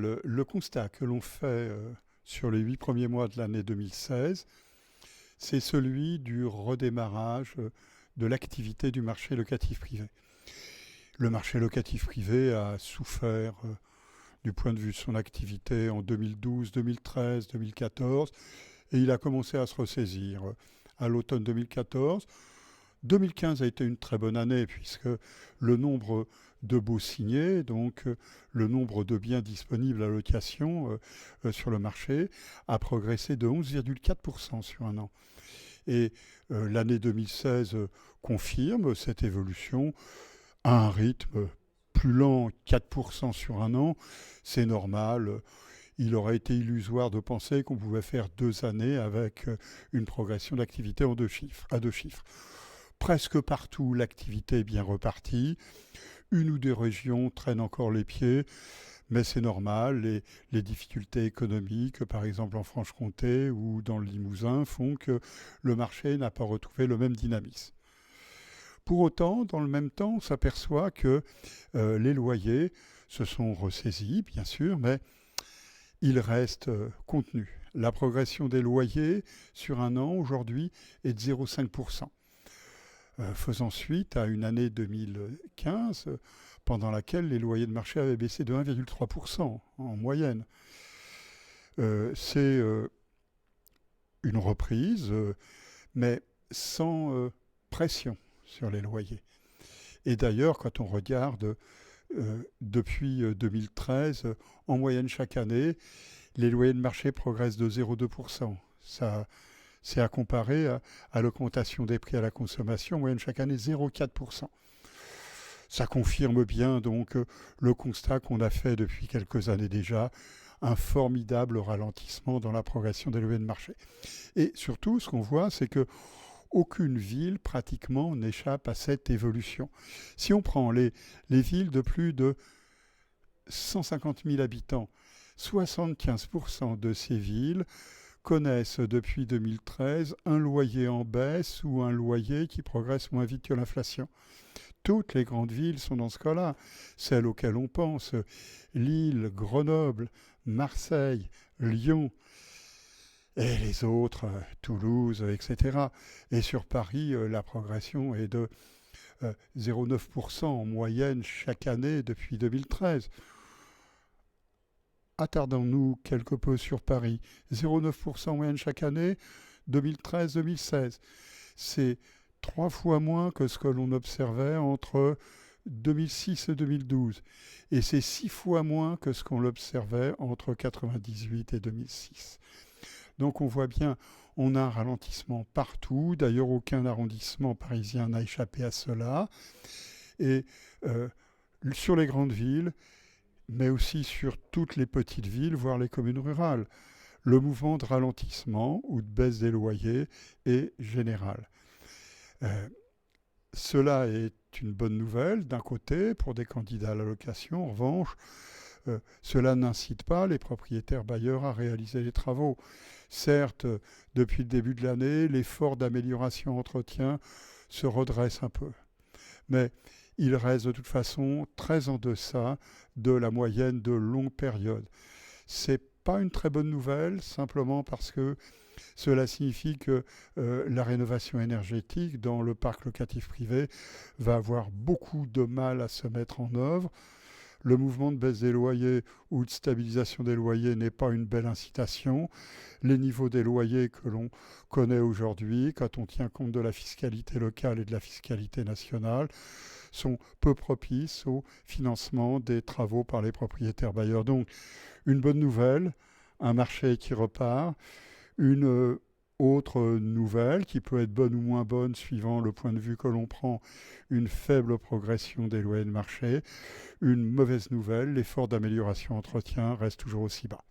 Le constat que l'on fait sur les 8 premiers mois de l'année 2016, c'est celui du redémarrage de l'activité du marché locatif privé. Le marché locatif privé a souffert du point de vue de son activité en 2012, 2013, 2014, et il a commencé à se ressaisir à l'automne 2014. 2015 a été une très bonne année puisque le nombre de baux signés, donc le nombre de biens disponibles à location sur le marché, a progressé de 11,4% sur un an. Et l'année 2016 confirme cette évolution à un rythme plus lent, 4% sur un an. C'est normal. Il aurait été illusoire de penser qu'on pouvait faire 2 années avec une progression d'activité à deux chiffres. Presque partout, l'activité est bien repartie. Une ou deux régions traînent encore les pieds, mais c'est normal. Les difficultés économiques, par exemple en Franche-Comté ou dans le Limousin, font que le marché n'a pas retrouvé le même dynamisme. Pour autant, dans le même temps, on s'aperçoit que les loyers se sont ressaisis, bien sûr, mais ils restent contenus. La progression des loyers sur un an, aujourd'hui, est de 0,5%. Faisant suite à une année 2015 pendant laquelle les loyers de marché avaient baissé de 1,3% en moyenne. C'est une reprise, mais sans pression sur les loyers. Et d'ailleurs, quand on regarde depuis 2013, en moyenne chaque année, les loyers de marché progressent de 0,2%. Ça, c'est à comparer à l'augmentation des prix à la consommation, en moyenne chaque année 0,4%. Ça confirme bien donc le constat qu'on a fait depuis quelques années déjà, un formidable ralentissement dans la progression des loyers de marché. Et surtout, ce qu'on voit, c'est que aucune ville pratiquement n'échappe à cette évolution. Si on prend les villes de plus de 150 000 habitants, 75% de ces villes connaissent depuis 2013 un loyer en baisse ou un loyer qui progresse moins vite que l'inflation. Toutes les grandes villes sont dans ce cas-là. Celles auxquelles on pense, Lille, Grenoble, Marseille, Lyon, et les autres, Toulouse, etc. Et sur Paris, la progression est de 0,9% en moyenne chaque année depuis 2013. Attardons-nous quelque peu sur Paris. 0,9% en moyenne chaque année, 2013-2016. C'est 3 fois moins que ce que l'on observait entre 2006 et 2012. Et c'est 6 fois moins que ce qu'on observait entre 1998 et 2006. Donc on voit bien, on a un ralentissement partout. D'ailleurs, aucun arrondissement parisien n'a échappé à cela. Et sur les grandes villes, mais aussi sur toutes les petites villes, voire les communes rurales. Le mouvement de ralentissement ou de baisse des loyers est général. Cela est une bonne nouvelle d'un côté pour des candidats à la location. En revanche, cela n'incite pas les propriétaires bailleurs à réaliser les travaux. Certes, depuis le début de l'année, l'effort d'amélioration entretien se redresse un peu. Mais il reste de toute façon très en deçà de la moyenne de longue période. C'est pas une très bonne nouvelle, simplement parce que cela signifie que la rénovation énergétique dans le parc locatif privé va avoir beaucoup de mal à se mettre en œuvre. Le mouvement de baisse des loyers ou de stabilisation des loyers n'est pas une belle incitation. Les niveaux des loyers que l'on connaît aujourd'hui, quand on tient compte de la fiscalité locale et de la fiscalité nationale, sont peu propices au financement des travaux par les propriétaires bailleurs. Donc, une bonne nouvelle, un marché qui repart. Une autre nouvelle, qui peut être bonne ou moins bonne suivant le point de vue que l'on prend, une faible progression des loyers de marché. Une mauvaise nouvelle, l'effort d'amélioration entretien reste toujours aussi bas.